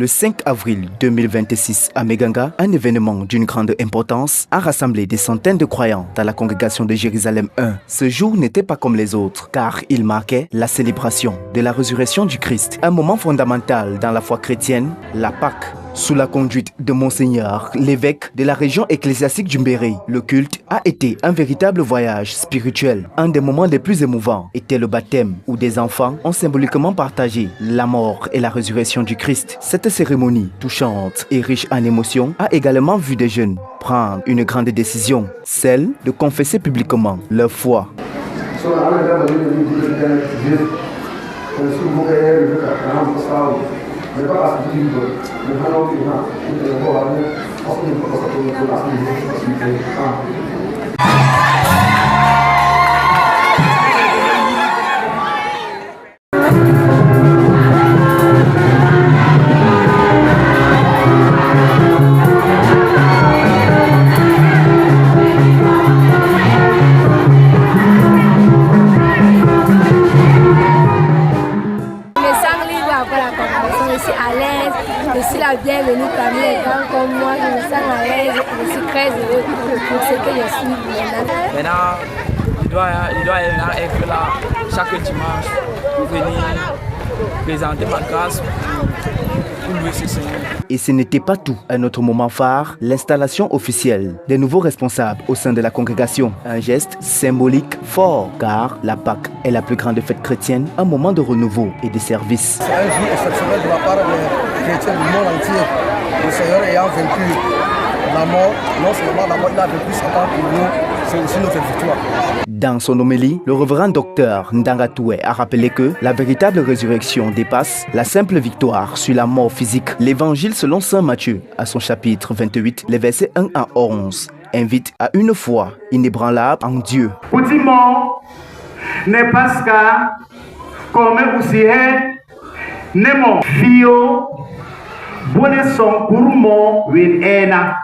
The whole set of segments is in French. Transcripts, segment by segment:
Le 5 avril 2026 à Meganga, un événement d'une grande importance a rassemblé des centaines de croyants dans la congrégation de Jérusalem 1. Ce jour n'était pas comme les autres, car il marquait la célébration de la résurrection du Christ, un moment fondamental dans la foi chrétienne, la Pâque. Sous la conduite de Monseigneur, l'évêque de la région ecclésiastique du Mbéré, le culte a été un véritable voyage spirituel. Un des moments les plus émouvants était le baptême, où des enfants ont symboliquement partagé la mort et la résurrection du Christ. Cette cérémonie, touchante et riche en émotions, a également vu des jeunes prendre une grande décision, celle de confesser publiquement leur foi. Je suis la bienvenue parmi les grands comme moi, je me sens à l'aise, je suis très heureux pour ce que je suis maintenant. Maintenant, il doit être là chaque dimanche pour venir présenter ma grâce pour louer ce Seigneur. Et ce n'était pas tout. Un autre moment phare, l'installation officielle des nouveaux responsables au sein de la congrégation. Un geste symbolique fort, car la Pâque est la plus grande fête chrétienne, un moment de renouveau et de service. C'est un jour exceptionnel de la part des chrétiens du monde entier. Le Seigneur ayant vaincu la mort, non seulement la mort, il a vaincu Satan pour nous, c'est aussi notre victoire. Dans son homélie, le révérend docteur Ndangatoué a rappelé que la véritable résurrection dépasse la simple victoire sur la mort physique. L'évangile selon saint Matthieu, à son chapitre 28, les versets 1 à 11, invite à une foi inébranlable en Dieu. Ne pasca comme aussi nemo fio bone son kurmo win ena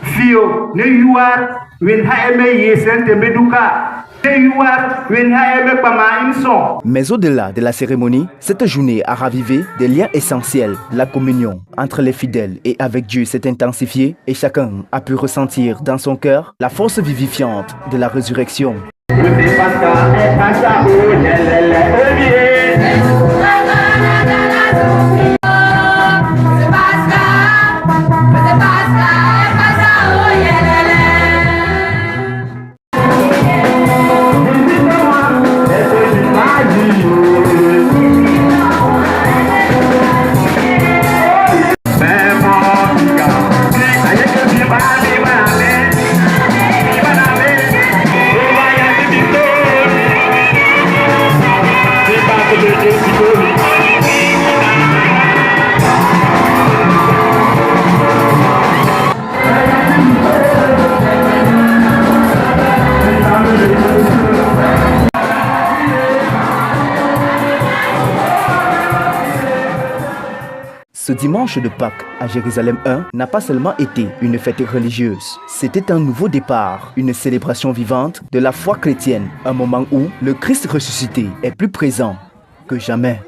fio ne yuar win haeme yesente meduka ne yuar win haeme pama inso. Mais au-delà de la cérémonie, cette journée a ravivé des liens essentiels. La communion entre les fidèles et avec Dieu s'est intensifiée et chacun a pu ressentir dans son cœur la force vivifiante de la résurrection. Ce dimanche de Pâques à Jérusalem 1 n'a pas seulement été une fête religieuse, c'était un nouveau départ, une célébration vivante de la foi chrétienne, un moment où le Christ ressuscité est plus présent que jamais.